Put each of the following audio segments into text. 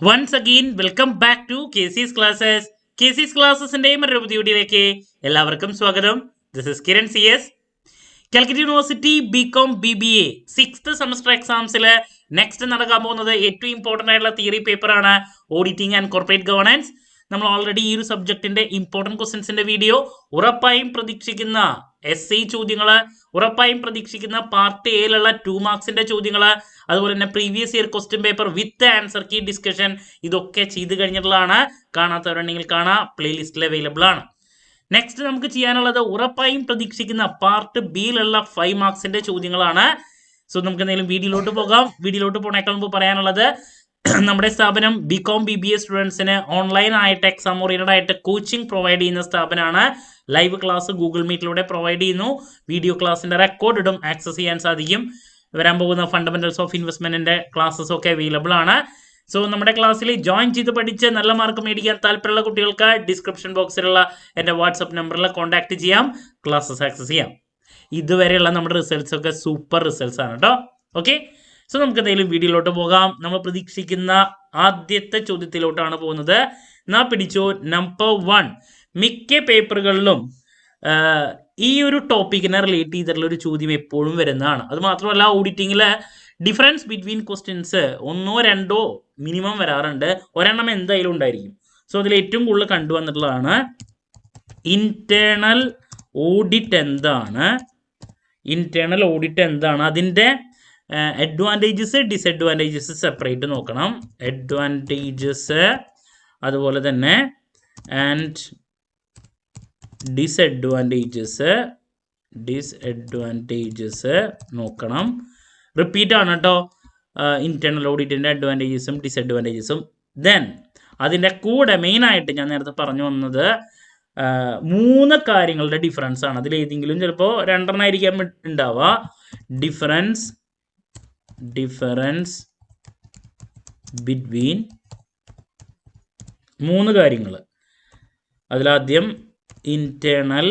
Once again, welcome back to KC's Classes. KC's Classes-ന്റെ മറ്റൊരു പുതിയ വീഡിയോയിലേക്ക് എല്ലാവർക്കും സ്വാഗതം. This is Kiran CS. Calicut university BCom BBA 6th semester എക്സാംസിൽ നെക്സ്റ്റ് നടക്കാൻ പോകുന്നത് ഏറ്റവും ഇമ്പോർട്ടൻ്റ് ആയിട്ടുള്ള തിയറി പേപ്പറാണ് ഓഡിറ്റിംഗ് ആൻഡ് കോർപ്പറേറ്റ് ഗവേണൻസ്. നമ്മൾ ഓൾറെഡി ഈ ഒരു സബ്ജക്റ്റിന്റെ ഇമ്പോർട്ടൻറ്റ് ക്വസ്റ്റ്യൻസിന്റെ വീഡിയോ ഉറപ്പായും പ്രതീക്ഷിക്കുന്ന SI ചോദ്യങ്ങൾ, ഉറപ്പായും പ്രതീക്ഷിക്കുന്ന പാർട്ട് എയിലുള്ള 2 മാർക്സിന്റെ ചോദ്യങ്ങൾ, അതുപോലെ തന്നെ previous year question paper with answer key discussion ഇതൊക്കെ ചെയ്ത് കഴിഞ്ഞിട്ടുള്ളതാണ്. കാണാത്തവരുണ്ടെങ്കിൽ കാണാം, പ്ലേലിസ്റ്റിൽ അവൈലബിൾ ആണ്. നെക്സ്റ്റ് നമുക്ക് ചെയ്യാനുള്ളത് ഉറപ്പായും പ്രതീക്ഷിക്കുന്ന പാർട്ട് ബിയിലുള്ള 5 മാർക്സിന്റെ ചോദ്യങ്ങളാണ്. സോ നമുക്ക് എന്തെങ്കിലും വീഡിയോയിലോട്ട് പോകാം. വീഡിയോയിലോട്ട് പോണേക്കാൾ മുമ്പ് പറയാനുള്ളത്, നമ്മുടെ സ്ഥാപനം ബികോം BBA സ്റ്റുഡൻസിന് ഓൺലൈൻ ആയിട്ട് എക്സാം ഓറിയന്റഡ് ആയിട്ട് കോച്ചിങ് പ്രൊവൈഡ് ചെയ്യുന്ന സ്ഥാപനമാണ്. ലൈവ് ക്ലാസ് ഗൂഗിൾ മീറ്റിലൂടെ പ്രൊവൈഡ് ചെയ്യുന്നു. വീഡിയോ ക്ലാസിന്റെ റെക്കോർഡ് ഇടും, ആക്സസ് ചെയ്യാൻ സാധിക്കും. വരാൻ പോകുന്ന ഫണ്ടമെന്റൽസ് ഓഫ് ഇൻവെസ്റ്റ്മെന്റിന്റെ ക്ലാസ്സസ് ഒക്കെ അവൈലബിൾ ആണ്. സോ നമ്മുടെ ക്ലാസ്സിൽ ജോയിൻ ചെയ്ത് പഠിച്ച് നല്ല മാർക്ക് മേടിക്കാൻ താല്പര്യമുള്ള കുട്ടികൾക്ക് ഡിസ്ക്രിപ്ഷൻ ബോക്സിലുള്ള എൻ്റെ വാട്സപ്പ് നമ്പറിൽ കോൺടാക്ട് ചെയ്യാം, ക്ലാസ്സസ് ആക്സസ് ചെയ്യാം. ഇതുവരെയുള്ള നമ്മുടെ റിസൾട്ട്സ് ഒക്കെ സൂപ്പർ റിസൾട്ട്സ് ആണ് കേട്ടോ. ഓക്കെ, സോ നമുക്ക് എന്തെങ്കിലും വീഡിയോയിലോട്ട് പോകാം. നമ്മൾ പ്രതീക്ഷിക്കുന്ന ആദ്യത്തെ ചോദ്യത്തിലോട്ടാണ് പോകുന്നത്. എന്നാ പിടിച്ചോ, നമ്പർ 1. മിക്ക പേപ്പറുകളിലും ഈ ഒരു ടോപ്പിക്കിനെ റിലേറ്റ് ചെയ്തിട്ടുള്ള ഒരു ചോദ്യം എപ്പോഴും വരുന്നതാണ്. അത് മാത്രമല്ല, ഓഡിറ്റിങ്ങിൽ difference between questions 1 or 2 minimum വരാറുണ്ട്. ഒരെണ്ണം എന്തായാലും ഉണ്ടായിരിക്കും. സോ അതിൽ ഏറ്റവും കൂടുതൽ കണ്ടുവന്നിട്ടുള്ളതാണ് ഇന്റേണൽ ഓഡിറ്റ് എന്താണ്, ഇന്റേണൽ ഓഡിറ്റ് എന്താണ്, അതിൻ്റെ അഡ്വാൻറ്റേജസ് ഡിസഡ്വാൻറ്റേജസ് സെപ്പറേറ്റ് നോക്കണം. അഡ്വാൻറ്റേജസ് അതുപോലെ തന്നെ ആൻഡ് ഡിസഡ്വാൻറ്റേജസ് നോക്കണം. റിപ്പീറ്റ് ആണ് കേട്ടോ, ഇന്റേണൽ ഓഡിറ്റിൻ്റെ അഡ്വാൻറ്റേജസും ഡിസഡ്വാൻറ്റേജസും. ദെൻ അതിൻ്റെ കൂടെ മെയിനായിട്ട് ഞാൻ നേരത്തെ പറഞ്ഞു വന്നത് 3 കാര്യങ്ങളുടെ ഡിഫറൻസ് ആണ്. അതിലേതെങ്കിലും ചിലപ്പോൾ 2 ആയിരിക്കാൻ ഉണ്ടാവുക. ഡിഫറൻസ് ബിറ്റ്വീൻ 3 കാര്യങ്ങൾ. അതിലാദ്യം ഇന്റേണൽ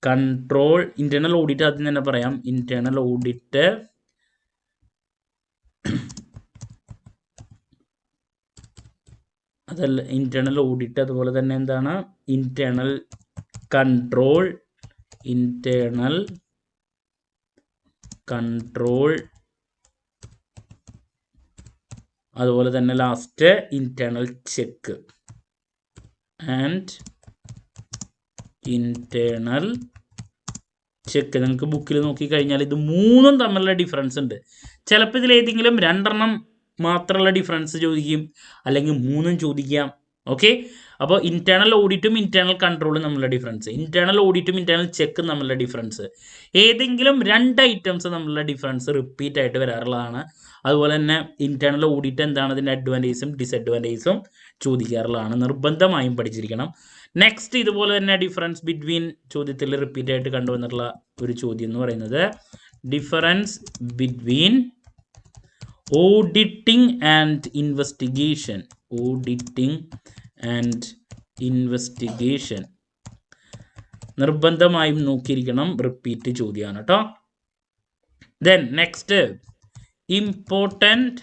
കൺട്രോൾ, ഇന്റേണൽ ഓഡിറ്റ് ആദ്യം തന്നെ പറയാം. ഇന്റേണൽ ഓഡിറ്റ് അതല്ല, ഇന്റേണൽ ഓഡിറ്റ് അതുപോലെ തന്നെ എന്താണ് ഇന്റേണൽ കൺട്രോൾ, അതുപോലെ തന്നെ last internal check and internal check. നിങ്ങൾക്ക് ബുക്കിൽ നോക്കിക്കഴിഞ്ഞാൽ ഇത് 3 തമ്മിലുള്ള ഡിഫറൻസ് ഉണ്ട്. ചിലപ്പോൾ ഇതിലേതെങ്കിലും 2 മാത്രമുള്ള ഡിഫറൻസ് ചോദിക്കും, അല്ലെങ്കിൽ 3 ചോദിക്കാം. ഓക്കെ, അപ്പോൾ ഇന്റേണൽ ഓഡിറ്റും ഇന്റേണൽ കൺട്രോളും തമ്മിലുള്ള ഡിഫറൻസ്, ഇന്റേണൽ ഓഡിറ്റും ഇന്റേണൽ ചെക്കും തമ്മിലുള്ള ഡിഫറൻസ്, ഏതെങ്കിലും 2 ഐറ്റംസ് തമ്മിലുള്ള ഡിഫറൻസ് റിപ്പീറ്റ് ആയിട്ട് വരാറുള്ളതാണ്. അതുപോലെ തന്നെ ഇന്റേണൽ ഓഡിറ്റ് എന്താണ്, അതിൻ്റെ അഡ്വാൻറ്റേജസും ഡിസഡ്വാൻറ്റേജസും ചോദിക്കാറുള്ളതാണ്. നിർബന്ധമായും പഠിച്ചിരിക്കണം. നെക്സ്റ്റ് ഇതുപോലെ തന്നെ ഡിഫറൻസ് ബിറ്റ്വീൻ ചോദ്യത്തിൽ റിപ്പീറ്റ് ആയിട്ട് കണ്ടുവന്നിട്ടുള്ള ഒരു ചോദ്യം എന്ന് പറയുന്നത് difference between auditing and investigation. നിർബന്ധമായും നോക്കിയിരിക്കണം, റിപ്പീറ്റ് ചോദ്യമാണ് കേട്ടോ. Then next important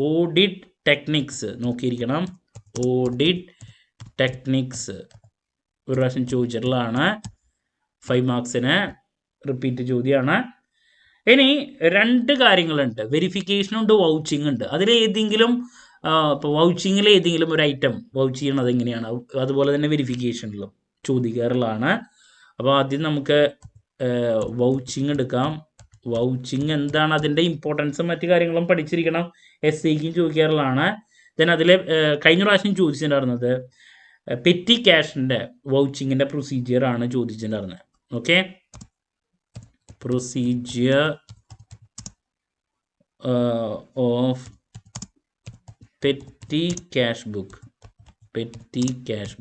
audit techniques നോക്കിയിരിക്കണം. ഓഡിറ്റ് ടെക്നിക്സ് ഒരു പ്രാവശ്യം ചോദിച്ചിട്ടുള്ളതാണ്, 5 മാർക്സിന് റിപ്പീറ്റ് ചോദ്യമാണ്. ഇനി 2 കാര്യങ്ങളുണ്ട്, വെരിഫിക്കേഷൻ ഉണ്ട്, വൗച്ചിങ് ഉണ്ട്. അതിലേതെങ്കിലും ഇപ്പോൾ വൗച്ചിങ്ങിൽ ഏതെങ്കിലും ഒരു ഐറ്റം വൗച്ച് ചെയ്യണത് എങ്ങനെയാണ്, അതുപോലെ തന്നെ വെരിഫിക്കേഷനിലും ചോദിക്കാറുള്ളതാണ്. അപ്പോൾ ആദ്യം നമുക്ക് വൗച്ചിങ് എടുക്കാം. വൗച്ചിങ് എന്താണ്, അതിൻ്റെ ഇമ്പോർട്ടൻസും മറ്റു കാര്യങ്ങളും പഠിച്ചിരിക്കണം, SIക്കും ചോദിക്കാറുള്ളതാണ്. ദെൻ അതിൽ കഴിഞ്ഞ പ്രാവശ്യം ചോദിച്ചിട്ടുണ്ടായിരുന്നത് പെറ്റി ക്യാഷിൻ്റെ വൗച്ചിങ്ങിൻ്റെ പ്രൊസീജിയറാണ് ചോദിച്ചിട്ടുണ്ടായിരുന്നത്. ഓക്കെ, procedure of petty cash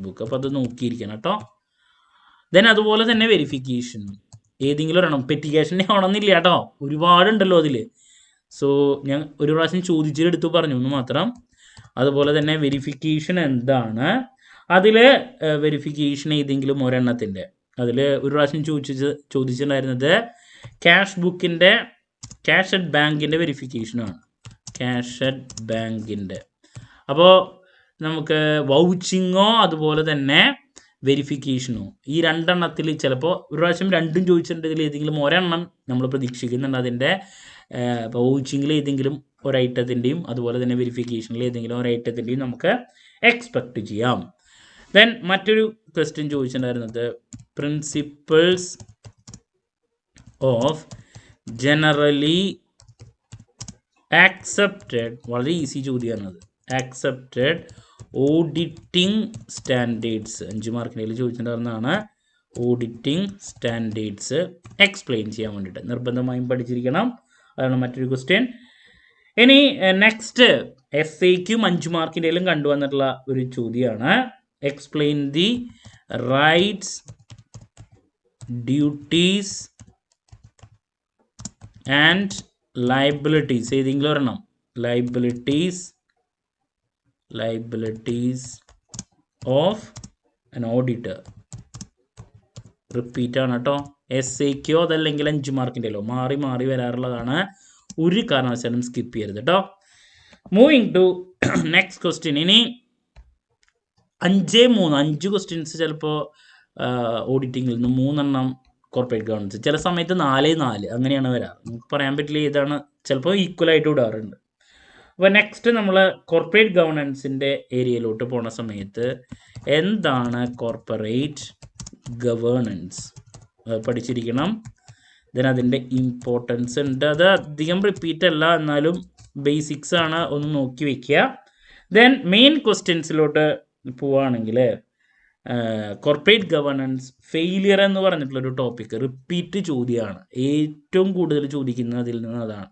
book. അപ്പോൾ അത് നോക്കിയിരിക്കണം കേട്ടോ. ദെൻ അതുപോലെ തന്നെ വെരിഫിക്കേഷൻ ഏതെങ്കിലും ഒരെണ്ണം, പെറ്റി ക്യാഷിൻ്റെ ആവണമെന്നില്ല കേട്ടോ, ഒരുപാടുണ്ടല്ലോ അതിൽ. സോ ഞാൻ ഒരു പ്രാവശ്യം ചോദിച്ചെടുത്ത് പറഞ്ഞു എന്ന് മാത്രം. അതുപോലെ തന്നെ വെരിഫിക്കേഷൻ എന്താണ്, അതിൽ വെരിഫിക്കേഷൻ ഏതെങ്കിലും ഒരെണ്ണത്തിൻ്റെ, അതിൽ ഒരു പ്രാവശ്യം ചോദിച്ചിട്ടുണ്ടായിരുന്നത് ക്യാഷ് ബുക്കിൻ്റെ ക്യാഷ് അറ്റ് ബാങ്കിൻ്റെ വെരിഫിക്കേഷനാണ്. ക്യാഷ് അറ്റ് ബാങ്കിൻ്റെ. അപ്പോൾ നമുക്ക് വൗച്ചിങ്ങോ അതുപോലെ തന്നെ വെരിഫിക്കേഷനോ ഈ രണ്ടെണ്ണത്തിൽ ചിലപ്പോൾ ഒരു പ്രാവശ്യം രണ്ടും ചോദിച്ചിട്ടുണ്ടെങ്കിൽ ഏതെങ്കിലും ഒരെണ്ണം നമ്മൾ പ്രതീക്ഷിക്കുന്നുണ്ട്. അതിൻ്റെ വൗച്ചിങ്ങിൽ ഏതെങ്കിലും ഒരൈറ്റത്തിൻ്റെയും അതുപോലെ തന്നെ വെരിഫിക്കേഷനിൽ ഏതെങ്കിലും ഒരൈറ്റത്തിൻ്റെയും നമുക്ക് എക്സ്പെക്റ്റ് ചെയ്യാം. ദെൻ മറ്റൊരു ക്വസ്റ്റ്യൻ ചോദിച്ചിട്ടുണ്ടായിരുന്നത് പ്രിൻസിപ്പിൾസ് ഓഫ് ജനറലി ആക്സെപ്റ്റഡ്, വളരെ ഈസി ചോദ്യമാണത്. ആക്സെപ്റ്റഡ് ഓഡിറ്റിംഗ് സ്റ്റാൻഡേർഡ്സ് 5 മാർക്കിൻ്റെ ചോദിച്ചിട്ടുണ്ടായിരുന്നതാണ്. ഓഡിറ്റിംഗ് സ്റ്റാൻഡേർഡ്സ് എക്സ്പ്ലെയിൻ ചെയ്യാൻ വേണ്ടിയിട്ട് നിർബന്ധമായും പഠിച്ചിരിക്കണം. അതാണ് മറ്റൊരു ക്വസ്റ്റ്യൻ. ഇനി നെക്സ്റ്റ് എസ്ഐക്കും 5 മാർക്കിൻ്റെയിലും കണ്ടുവന്നിട്ടുള്ള ഒരു ചോദ്യമാണ് explain the rights, duties and liabilities. ഏതെങ്കിലും ഒരെണ്ണം. Liabilities of an auditor. Repeat ആണ് കേട്ടോ. എസ്ഐക്കോ അതല്ലെങ്കിൽ 5 മാർക്കിൻ്റെയോ മാറി മാറി വരാറുള്ളതാണ്. ഒരു കാരണവശാലും സ്കിപ്പ് ചെയ്യരുത് കേട്ടോ. Moving to next question. ഇനി 5 ക്വസ്റ്റ്യൻസ് ചിലപ്പോൾ ഓഡിറ്റിങ്ങിൽ നിന്ന് 3 കോർപ്പറേറ്റ് ഗവർണൻസ്, ചില സമയത്ത് 4 അങ്ങനെയാണ് വരാറ്. നമുക്ക് പറയാൻ പറ്റില്ല ഏതാണ്, ചിലപ്പോൾ ഈക്വലായിട്ട് വിടാറുണ്ട്. അപ്പോൾ നെക്സ്റ്റ് നമ്മൾ കോർപ്പറേറ്റ് ഗവർണൻസിൻ്റെ ഏരിയയിലോട്ട് പോണ സമയത്ത് എന്താണ് കോർപ്പറേറ്റ് ഗവേണൻസ് പഠിച്ചിരിക്കണം. ദെൻ അതിൻ്റെ ഇമ്പോർട്ടൻസ് ഉണ്ട്. അത് അധികം റിപ്പീറ്റ് അല്ല, എന്നാലും ബേസിക്സ് ആണ്, ഒന്ന് നോക്കി വയ്ക്കുക. ദെൻ മെയിൻ ക്വസ്റ്റ്യൻസിലോട്ട് പോവുകയാണെങ്കിൽ കോർപ്പറേറ്റ് ഗവേണൻസ് ഫെയിലിയർ എന്ന് പറഞ്ഞിട്ടുള്ളൊരു ടോപ്പിക്ക് റിപ്പീറ്റ് ചോദ്യമാണ്. ഏറ്റവും കൂടുതൽ ചോദിക്കുന്നത് അതിൽ നിന്ന് അതാണ്.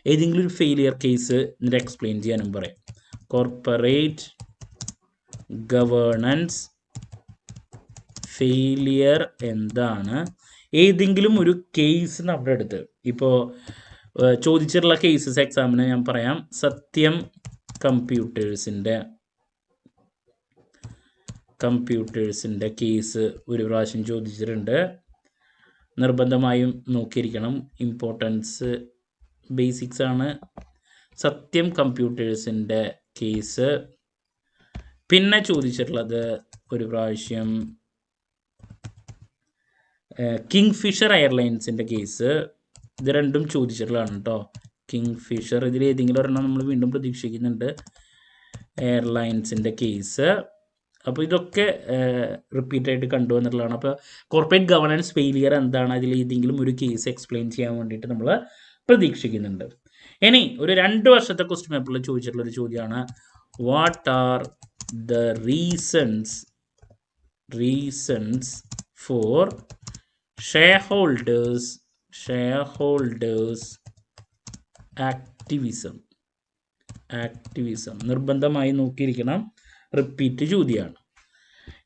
ഏതെങ്കിലും ഒരു ഫെയിലിയർ കേസ് എന്നിട്ട് എക്സ്പ്ലെയിൻ ചെയ്യാനും പറയും. കോർപ്പറേറ്റ് ഗവേണൻസ് ഫെയിലിയർ എന്താണ്, ഏതെങ്കിലും ഒരു കേസ് നമ്മുടെ അടുത്ത് ഇപ്പോൾ ചോദിച്ചിട്ടുള്ള കേസസ് എക്സാമിന് ഞാൻ പറയാം. സത്യം കമ്പ്യൂട്ടേഴ്സിൻ്റെ കേസ് ഒരു പ്രാവശ്യം ചോദിച്ചിട്ടുണ്ട്. നിർബന്ധമായും നോക്കിയിരിക്കണം. ഇമ്പോർട്ടൻസ് ബേസിക്സ് ആണ്. സത്യം കമ്പ്യൂട്ടേഴ്സിൻ്റെ കേസ്. പിന്നെ ചോദിച്ചിട്ടുള്ളത് ഒരു പ്രാവശ്യം കിങ്ഫിഷർ എയർലൈൻസിൻ്റെ കേസ്. ഇത് രണ്ടും ചോദിച്ചിട്ടുള്ളതാണ് കേട്ടോ. കിങ്ഫിഷർ, ഇതിൽ ഏതെങ്കിലും ഒരെണ്ണം നമ്മൾ വീണ്ടും പ്രതീക്ഷിക്കുന്നുണ്ട്. എയർലൈൻസിൻ്റെ കേസ്. അപ്പോൾ ഇതൊക്കെ റിപ്പീറ്റായിട്ട് കണ്ടുവന്നിട്ടുള്ളതാണ്. അപ്പോൾ കോർപ്പറേറ്റ് ഗവർണൻസ് ഫെയിലിയർ എന്താണ്, അതിൽ ഏതെങ്കിലും ഒരു കേസ് എക്സ്പ്ലെയിൻ ചെയ്യാൻ വേണ്ടിയിട്ട് നമ്മൾ പ്രതീക്ഷിക്കുന്നുണ്ട്. ഇനി ഒരു 2 വർഷത്തെ ക്വസ്റ്റ്യൻ പേപ്പറിൽ ചോദിച്ചിട്ടുള്ളൊരു ചോദ്യമാണ് what are the reasons for shareholders activism. നിർബന്ധമായി നോക്കിയിരിക്കണം, റിപ്പീറ്റ് ചോദ്യമാണ്.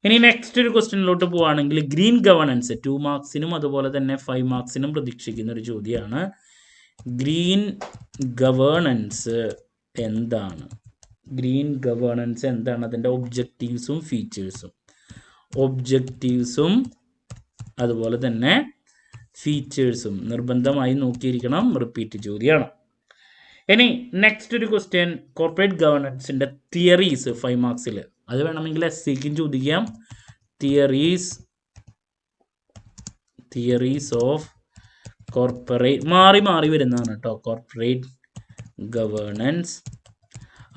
ഇനി നെക്സ്റ്റ് ഒരു ക്വസ്റ്റ്യനിലോട്ട് പോവുകയാണെങ്കിൽ ഗ്രീൻ ഗവേണൻസ് 2 മാർക്സിനും അതുപോലെ തന്നെ 5 മാർക്സിനും പ്രതീക്ഷിക്കുന്ന ഒരു ചോദ്യമാണ്. ഗ്രീൻ ഗവേണൻസ് എന്താണ്, അതിൻ്റെ ഒബ്ജക്റ്റീവ്സും അതുപോലെ തന്നെ ഫീച്ചേഴ്സും നിർബന്ധമായി നോക്കിയിരിക്കണം, റിപ്പീറ്റ് ചോദ്യമാണ്. ഇനി നെക്സ്റ്റ് ഒരു ക്വസ്റ്റ്യൻ കോർപ്പറേറ്റ് ഗവേണൻസിൻ്റെ തിയറീസ് 5 മാർക്സിൽ. അത് വേണമെങ്കിൽ എസ്സിക്കും ചോദിക്കാം. തിയറീസ് ഓഫ് കോർപ്പറേറ്റ് മാറി വരുന്നതാണ് കേട്ടോ. Corporate governance.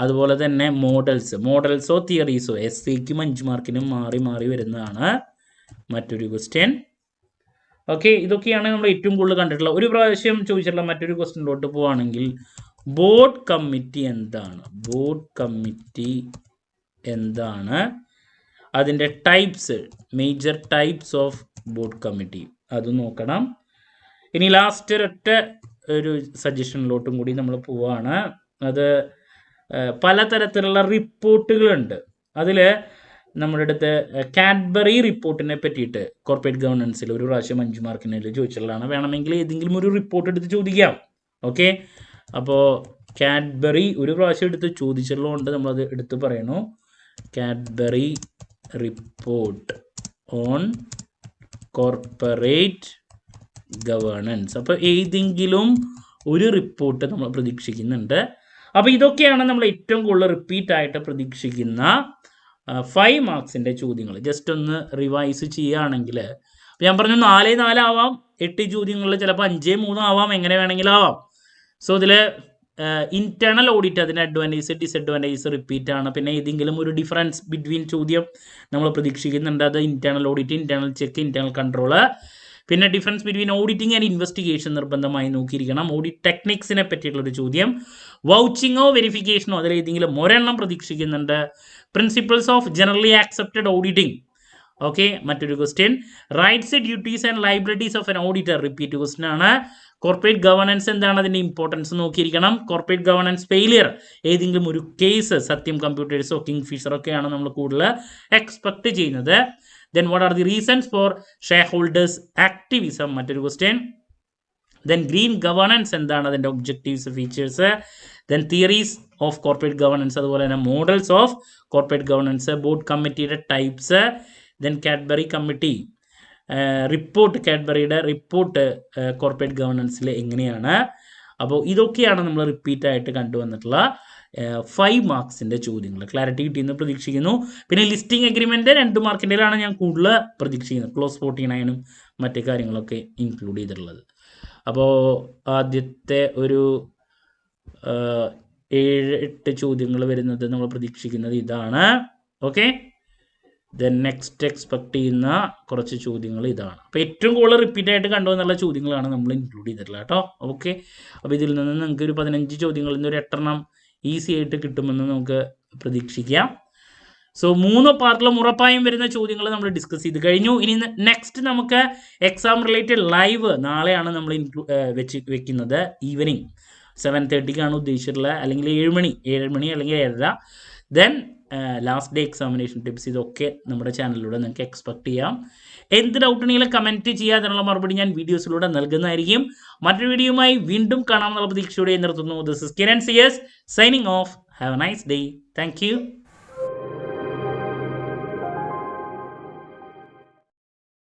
അതുപോലെ തന്നെ മോഡൽസോ തിയറീസോ എസ്സിക്കും 5 മാർക്കിനും മാറി വരുന്നതാണ് മറ്റൊരു ക്വസ്റ്റ്യൻ. ഓക്കെ, ഇതൊക്കെയാണ് നമ്മൾ ഏറ്റവും കൂടുതൽ കണ്ടിട്ടുള്ള. ഒരു പ്രാവശ്യം ചോദിച്ചിട്ടുള്ള മറ്റൊരു ക്വസ്റ്റ്യനിലോട്ട് പോവുകയാണെങ്കിൽ ബോർഡ് കമ്മിറ്റി എന്താണ്, അതിൻ്റെ types, major types of board committee, അത് നോക്കണം. ഇനി ലാസ്റ്റ് ഒരു സജഷനിലോട്ടും കൂടി നമ്മൾ പോവുകയാണ്. അത് പലതരത്തിലുള്ള റിപ്പോർട്ടുകളുണ്ട്. അതിൽ നമ്മുടെ അടുത്ത് കാഡ്ബറി റിപ്പോർട്ടിനെ പറ്റിയിട്ട് കോർപ്പറേറ്റ് ഗവർണൻസിൽ ഒരു പ്രാവശ്യം 5 മാർക്കിന് ചോദിച്ചിട്ടുള്ളതാണ്. വേണമെങ്കിൽ ഏതെങ്കിലും ഒരു റിപ്പോർട്ട് എടുത്ത് ചോദിക്കാം. ഓക്കെ, അപ്പോൾ കാഡ്ബറി ഒരു പ്രാവശ്യം എടുത്ത് ചോദിച്ചിട്ടുള്ളതുകൊണ്ട് നമ്മളത് എടുത്ത് പറയണു. Cadbury report on corporate governance. അപ്പോൾ ഏതെങ്കിലും ഒരു റിപ്പോർട്ട് നമ്മൾ പ്രതീക്ഷിക്കുന്നുണ്ട്. അപ്പോൾ ഇതൊക്കെയാണ് നമ്മൾ ഏറ്റവും കൂടുതൽ റിപ്പീറ്റായിട്ട് പ്രതീക്ഷിക്കുന്ന 5 മാർക്സിൻ്റെ ചോദ്യങ്ങൾ. ജസ്റ്റ് ഒന്ന് റിവൈസ് ചെയ്യുകയാണെങ്കിൽ ഞാൻ പറഞ്ഞു 4-4 ആവാം, 8 ചോദ്യങ്ങളിൽ ചിലപ്പോൾ 5-3 ആവാം, എങ്ങനെ വേണമെങ്കിലും ആവാം. സോ ഇതിൽ ഇൻറ്റേർണൽ ഓഡിറ്റ് അതിൻ്റെ അഡ്വാൻറ്റേജ് ഡിസഡ്വാൻറ്റേജ് റിപ്പീറ്റ് ആണ്. പിന്നെ ഏതെങ്കിലും ഒരു ഡിഫറൻസ് ബിറ്റ്വീൻ ചോദ്യം നമ്മൾ പ്രതീക്ഷിക്കുന്നുണ്ട്. അത് internal audit, internal check, internal control. പിന്നെ difference between auditing and investigation നിർബന്ധമായി നോക്കിയിരിക്കണം. ഓഡിറ്റ് ടെക്നിക്സിനെ പറ്റിയിട്ടുള്ളൊരു ചോദ്യം. വൗച്ചിങ്ങോ വെരിഫിക്കേഷനോ അതിലേതെങ്കിലും ഒരെണ്ണം പ്രതീക്ഷിക്കുന്നുണ്ട്. Principles of generally accepted auditing. Okay, മറ്റൊരു question. Rights, duties and liabilities of an auditor. Repeat question ആണ്. കോർപ്പറേറ്റ് ഗവർണൻസ് എന്താണ്, അതിൻ്റെ ഇമ്പോർട്ടൻസ് നോക്കിയിരിക്കണം. കോർപ്പറേറ്റ് ഗവർണൻസ് ഫെയിലിയർ ഏതെങ്കിലും ഒരു കേസ്, സത്യം കമ്പ്യൂട്ടേഴ്സോ കിങ് ഫിഷറോ ഒക്കെയാണ് നമ്മൾ കൂടുതൽ എക്സ്പെക്ട് ചെയ്യുന്നത്. Then what are the reasons for shareholders activism? മറ്റൊരു ക്വസ്റ്റ്യൻ. Then green governance എന്താണ്, അതിൻ്റെ objectives, features. Then theories of corporate governance, അതുപോലെ തന്നെ models of corporate governance. Board കമ്മിറ്റിയുടെ types. Then Cadbury committee report, കാഡ്ബറിയുടെ റിപ്പോർട്ട് കോർപ്പറേറ്റ് ഗവർണൻസിൽ എങ്ങനെയാണ്. അപ്പോൾ ഇതൊക്കെയാണ് നമ്മൾ റിപ്പീറ്റായിട്ട് കണ്ടുവന്നിട്ടുള്ള 5 മാർക്സിൻ്റെ ചോദ്യങ്ങൾ. ക്ലാരിറ്റി കിട്ടിയെന്ന് പ്രതീക്ഷിക്കുന്നു. പിന്നെ ലിസ്റ്റിംഗ് എഗ്രിമെൻ്റ് 2 മാർക്കിൻ്റെയിലാണ് ഞാൻ കൂടുതൽ പ്രതീക്ഷിക്കുന്നത്. ക്ലോസ് 49-ഉം മറ്റു കാര്യങ്ങളൊക്കെ ഇൻക്ലൂഡ് ചെയ്തിട്ടുള്ളത്. അപ്പോൾ ആദ്യത്തെ ഒരു 7-8 ചോദ്യങ്ങൾ വരുന്നത് നമ്മൾ പ്രതീക്ഷിക്കുന്നത് ഇതാണ്. ഓക്കെ, ദെൻ നെക്സ്റ്റ് എക്സ്പെക്ട് ചെയ്യുന്ന കുറച്ച് ചോദ്യങ്ങൾ ഇതാണ്. അപ്പോൾ ഏറ്റവും കൂടുതൽ റിപ്പീറ്റായിട്ട് കണ്ടുവന്നുള്ള ചോദ്യങ്ങളാണ് നമ്മൾ ഇൻക്ലൂഡ് ചെയ്തിട്ടുള്ളത് കേട്ടോ. ഓക്കെ, അപ്പോൾ ഇതിൽ നിന്ന് നിങ്ങൾക്ക് ഒരു 15 ചോദ്യങ്ങളിൽ നിന്ന് ഒരു 8 ഈസി ആയിട്ട് കിട്ടുമെന്ന് നമുക്ക് പ്രതീക്ഷിക്കാം. സോ 3 പാർട്ടിലും ഉറപ്പായും വരുന്ന ചോദ്യങ്ങൾ നമ്മൾ ഡിസ്കസ് ചെയ്ത് കഴിഞ്ഞു. ഇനി നെക്സ്റ്റ് നമുക്ക് എക്സാം റിലേറ്റഡ് ലൈവ് നാളെയാണ് നമ്മൾ വെക്കുന്നത്. ഈവനിങ് 7:30ക്കാണ് ഉദ്ദേശിച്ചിട്ടുള്ളത്, അല്ലെങ്കിൽ 7 മണി അല്ലെങ്കിൽ 7:30. Then last day examination tips, ഇതൊക്കെ നമ്മുടെ ചാനലിലൂടെ നിങ്ങൾക്ക് എക്സ്പെക്ട് ചെയ്യാം. എന്ത് ഡൗട്ട് ഉണ്ടെങ്കിലും കമൻറ്റ് ചെയ്യുക, അതിനുള്ള മറുപടി ഞാൻ വീഡിയോസിലൂടെ നൽകുന്നതായിരിക്കും. മറ്റൊരു വീഡിയോയുമായി വീണ്ടും കാണാമെന്നുള്ള പ്രതീക്ഷയോടെ നിർത്തുന്നു. This is Kiran CS signing off. Have a nice day. Thank U.